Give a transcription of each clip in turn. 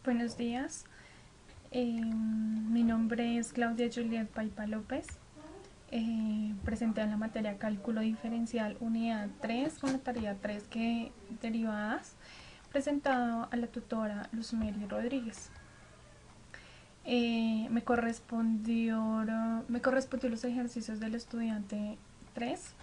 Buenos días, mi nombre es Claudia Juliet Paipa López. Presenté en la materia Cálculo Diferencial Unidad 3 con la tarea 3 que derivadas, presentado a la tutora Luzmeri Rodríguez. Me correspondió los ejercicios del estudiante 3.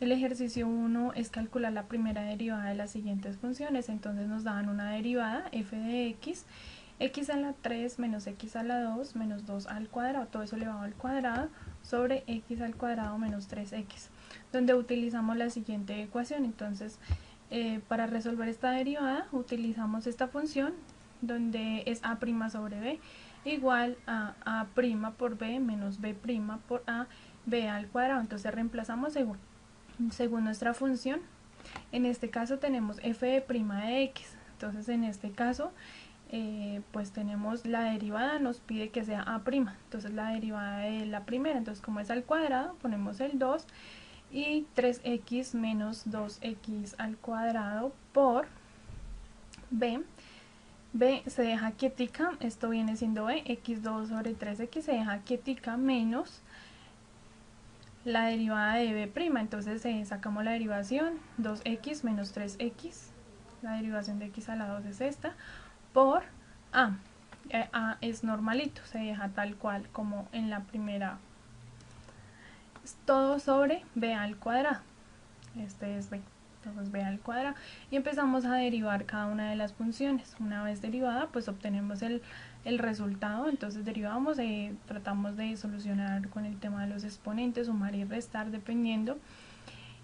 El ejercicio 1 es calcular la primera derivada de las siguientes funciones. Entonces nos dan una derivada f de x a la 3 menos x a la 2 menos 2 al cuadrado, todo eso elevado al cuadrado, sobre x al cuadrado menos 3x, donde utilizamos la siguiente ecuación. Entonces, para resolver esta derivada utilizamos esta función, donde es a' sobre b igual a a' por b menos b' por a, b al cuadrado. Entonces reemplazamos según nuestra función. En este caso tenemos f de x. Entonces en este caso pues tenemos la derivada, nos pide que sea a', entonces la derivada de la primera, entonces como es al cuadrado ponemos el 2 y 3x menos 2x al cuadrado por b. B se deja quietica, esto viene siendo b, x2 sobre 3x se deja quietica, menos la derivada de b', entonces sacamos la derivación, 2x menos 3x, la derivación de x a la 2 es esta, por a. A es normalito, se deja tal cual como en la primera. Es todo sobre b al cuadrado. Este es b. Entonces b al cuadrado. Y empezamos a derivar cada una de las funciones. Una vez derivada, pues obtenemos el resultado. Entonces derivamos, tratamos de solucionar con el tema de los exponentes, sumar y restar dependiendo.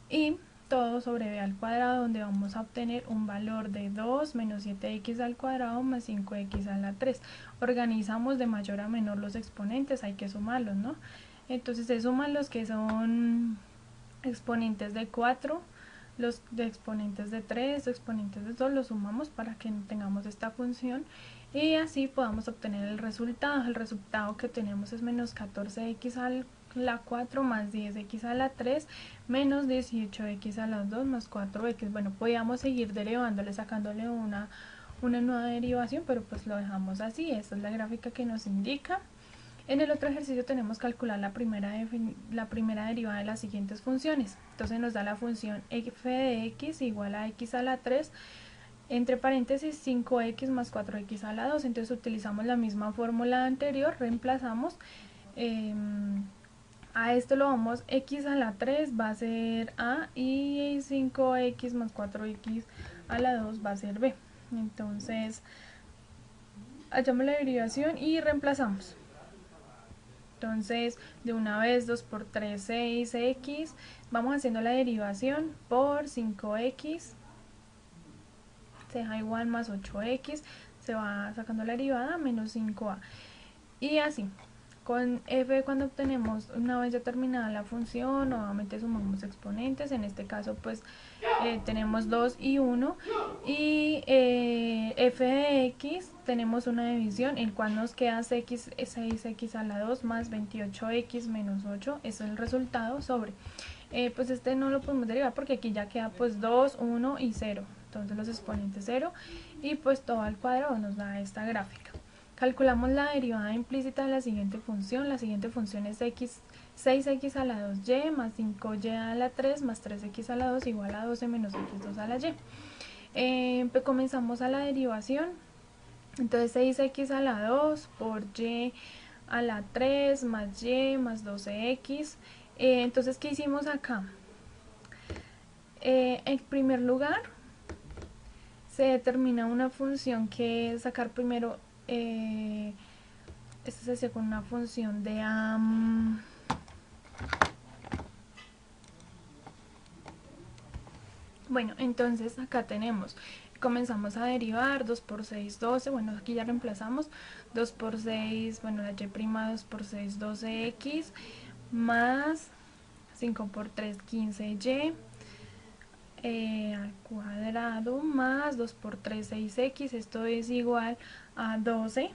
Y todo sobre b al cuadrado, donde vamos a obtener un valor de 2 menos 7x al cuadrado más 5x a la 3. Organizamos de mayor a menor los exponentes, hay que sumarlos, ¿no? Entonces se suman los que son exponentes de 4, los de exponentes de 3, exponentes de 2, los sumamos para que tengamos esta función y así podamos obtener el resultado. El resultado que tenemos es menos 14x a la 4 más 10x a la 3 menos 18x a la 2 más 4x. Bueno, podíamos seguir derivándole, sacándole una nueva derivación, pero pues lo dejamos así. Esta es la gráfica que nos indica. En el otro ejercicio tenemos que calcular la primera derivada de las siguientes funciones. Entonces nos da la función f de x igual a x a la 3, entre paréntesis 5x más 4x a la 2. Entonces utilizamos la misma fórmula anterior, reemplazamos. A esto lo vamos, x a la 3 va a ser a y 5x más 4x a la 2 va a ser b. Entonces hallamos la derivación y reemplazamos. Entonces, de una vez 2 por 3, 6x. Vamos haciendo la derivación por 5x. Se deja igual más 8x. Se va sacando la derivada menos 5a. Y así. Con f, cuando obtenemos, una vez ya terminada la función, nuevamente sumamos exponentes. En este caso, pues tenemos 2 y 1. Y f de x tenemos una división, en cual nos queda 6x a la 2 más 28x menos 8. Eso es el resultado sobre. Pues este no lo podemos derivar porque aquí ya queda pues 2, 1 y 0. Entonces los exponentes 0 y pues todo al cuadrado nos da esta gráfica. Calculamos la derivada implícita de la siguiente función. La siguiente función es 6x a la 2y más 5y a la 3 más 3x a la 2 igual a 12 menos x2 a la y. Comenzamos a la derivación. Entonces 6x a la 2 por y a la 3 más y más 12x. Entonces, ¿qué hicimos acá? En primer lugar, se determina una función que es sacar primero, esto se hace con una función de bueno, entonces acá tenemos, comenzamos a derivar 2 por 6, 12, bueno, aquí ya reemplazamos 2 por 6, bueno, la y', 2 por 6, 12x, más 5 por 3, 15y, al cuadrado, más 2 por 3, 6x, esto es igual a 12,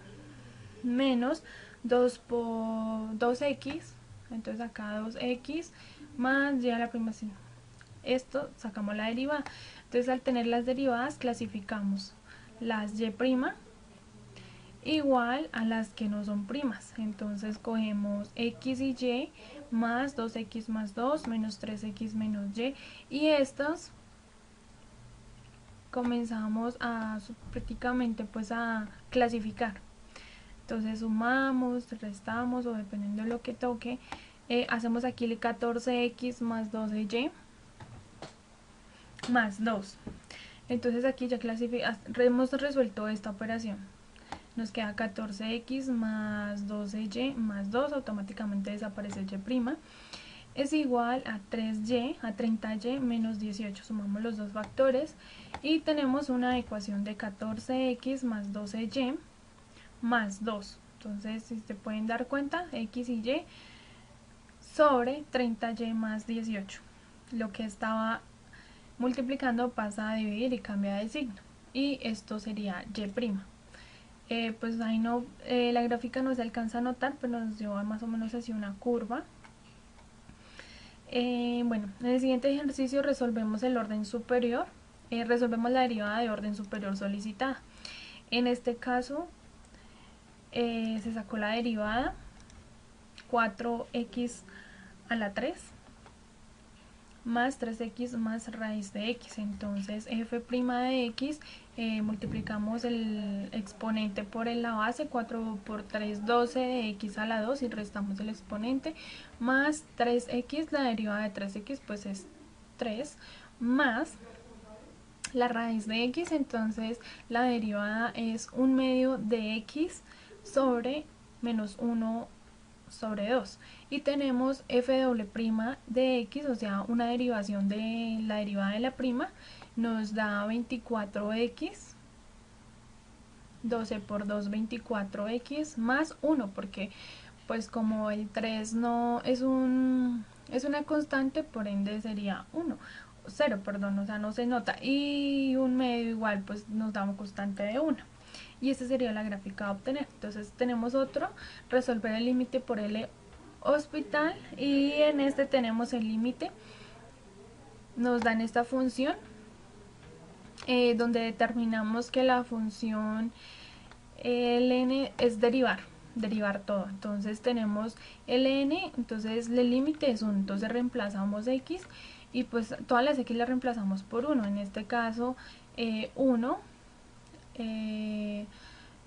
menos 2 por 2x, entonces acá 2x, más y a la prima. Esto sacamos la derivada. Entonces al tener las derivadas clasificamos las y', igual a las que no son primas. Entonces cogemos x y y más 2x más 2 menos 3x menos y, y estas comenzamos a prácticamente pues a clasificar. Entonces sumamos, restamos o dependiendo de lo que toque, hacemos aquí el 14x más 12y más 2. Entonces aquí ya hemos resuelto esta operación. Nos queda 14x más 12y más 2, automáticamente desaparece y', es igual a 3y, a 30y menos 18. Sumamos los dos factores y tenemos una ecuación de 14x más 12y más 2. Entonces, si se pueden dar cuenta, x y y sobre 30y más 18. Lo que estaba multiplicando pasa a dividir y cambia de signo. Y esto sería y'. Pues ahí no, la gráfica no se alcanza a notar, pero nos lleva más o menos así una curva. Bueno, en el siguiente ejercicio resolvemos el orden superior, resolvemos la derivada de orden superior solicitada. En este caso se sacó la derivada 4x a la 3 más 3x más raíz de x. Entonces f' de x, multiplicamos el exponente por la base, 4 por 3, 12 de x a la 2 y restamos el exponente, más 3x, la derivada de 3x pues es 3, más la raíz de x, entonces la derivada es 1/2 de x sobre menos 1 sobre 2 y tenemos f' de x, o sea una derivación de la derivada de la prima nos da 24x, 12 por 2 24x más 1, porque pues como el 3 no es es una constante, por ende sería 0, perdón, o sea no se nota, y 1/2 igual pues nos da una constante de 1. Y esta sería la gráfica a obtener. Entonces tenemos otro, resolver el límite por L hospital, y en este tenemos el límite, nos dan esta función donde determinamos que la función ln es derivar todo. Entonces tenemos ln, entonces el límite es 1, entonces reemplazamos x y pues todas las x las reemplazamos por 1, en este caso 1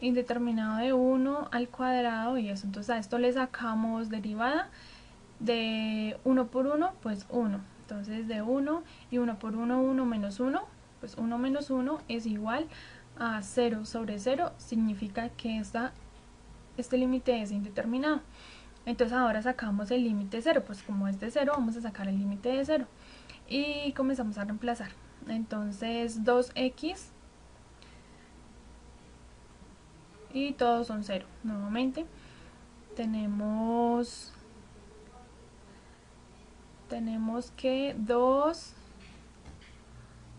indeterminado de 1 al cuadrado y eso. Entonces a esto le sacamos derivada de 1 por 1, pues 1. Entonces de 1 y 1 por 1, 1 menos 1, pues 1 menos 1 es igual a 0 sobre 0, significa que este límite es indeterminado. Entonces ahora sacamos el límite 0, pues como es de 0 vamos a sacar el límite de 0 y comenzamos a reemplazar. Entonces 2x y todos son 0. Nuevamente tenemos que 2,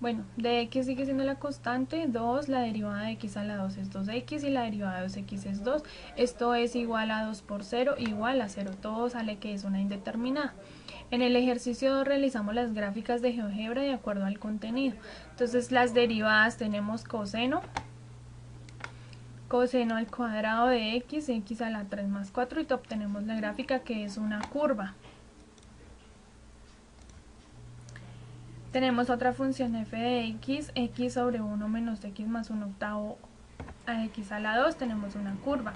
bueno, de x sigue siendo la constante, 2, la derivada de x a la 2 es 2x y la derivada de 2x es 2. Esto es igual a 2 por 0 igual a 0. Todo sale que es una indeterminada. En el ejercicio realizamos las gráficas de GeoGebra de acuerdo al contenido. Entonces las derivadas tenemos coseno al cuadrado de x a la 3 más 4 y obtenemos la gráfica que es una curva. Tenemos otra función f de x, x sobre 1 menos x más 1 octavo a x a la 2, tenemos una curva.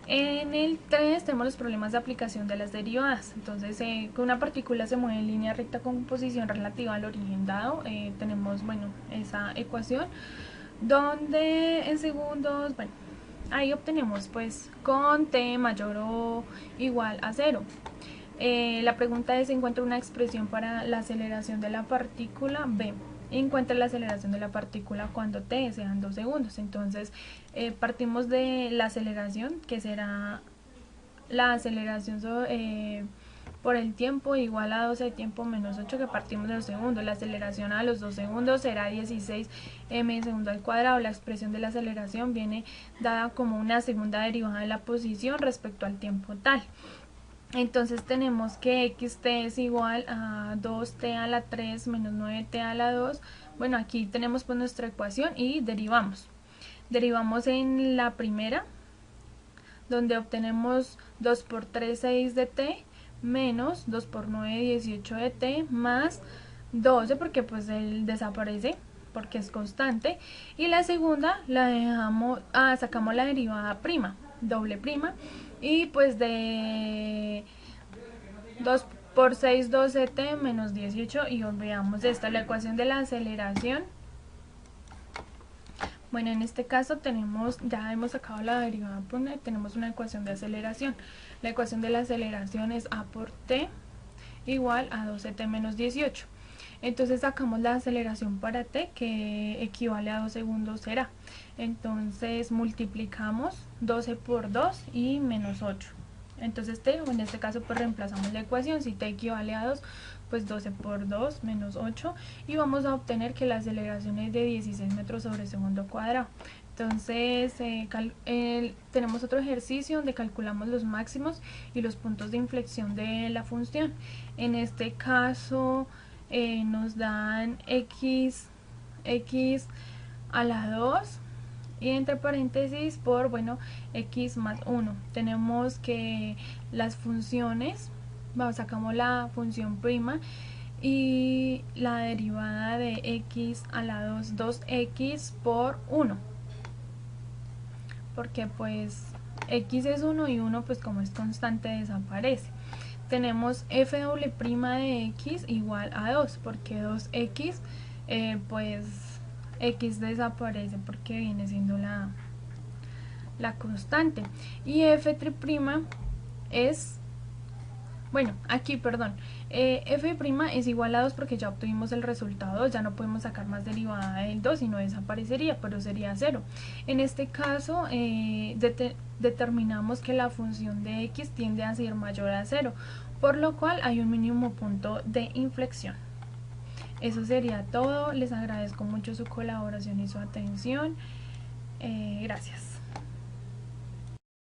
En el 3 tenemos los problemas de aplicación de las derivadas. Entonces, que una partícula se mueve en línea recta con posición relativa al origen dado, tenemos, bueno, esa ecuación, donde en segundos, bueno, ahí obtenemos pues con t mayor o igual a 0. La pregunta es: encuentra una expresión para la aceleración de la partícula. B, encuentra la aceleración de la partícula cuando t sean 2 segundos. Entonces partimos de la aceleración, que será la aceleración por el tiempo igual a 12 de tiempo menos 8, que partimos de los segundos. La aceleración a los 2 segundos será 16 m segundo al cuadrado. La expresión de la aceleración viene dada como una segunda derivada de la posición respecto al tiempo tal. Entonces tenemos que xt es igual a 2t a la 3 menos 9t a la 2. Bueno, aquí tenemos pues nuestra ecuación y derivamos. Derivamos en la primera, donde obtenemos 2 por 3, 6 de t, menos 2 por 9, 18 de t, más 12, porque pues él desaparece, porque es constante. Y la segunda la dejamos, sacamos la derivada prima, doble prima, y pues de 2 por 6, 12t, menos 18, y olvidamos esta, la ecuación de la aceleración. Bueno, en este caso ya hemos sacado la derivada prima, tenemos una ecuación de aceleración. La ecuación de la aceleración es a por t igual a 12t menos 18. Entonces sacamos la aceleración para t, que equivale a 2 segundos será. Entonces multiplicamos 12 por 2 y menos 8. Entonces t, en este caso pues reemplazamos la ecuación, si t equivale a 2, pues 12 por 2 menos 8, y vamos a obtener que la aceleración es de 16 metros sobre segundo cuadrado. Entonces tenemos otro ejercicio donde calculamos los máximos y los puntos de inflexión de la función. En este caso nos dan x a la 2 y entre paréntesis por, bueno, x más 1. Tenemos que las funciones, sacamos la función prima y la derivada de x a la 2, 2x por 1, porque pues x es 1 y 1 pues como es constante desaparece. Tenemos f doble prima de x igual a 2, porque 2x pues x desaparece porque viene siendo la constante. Y f trip'prima es, bueno, aquí, perdón, f' es igual a 2 porque ya obtuvimos el resultado 2, ya no podemos sacar más derivada del 2 y no desaparecería, pero sería 0. En este caso determinamos que la función de x tiende a ser mayor a 0, por lo cual hay un mínimo punto de inflexión. Eso sería todo, les agradezco mucho su colaboración y su atención. Gracias.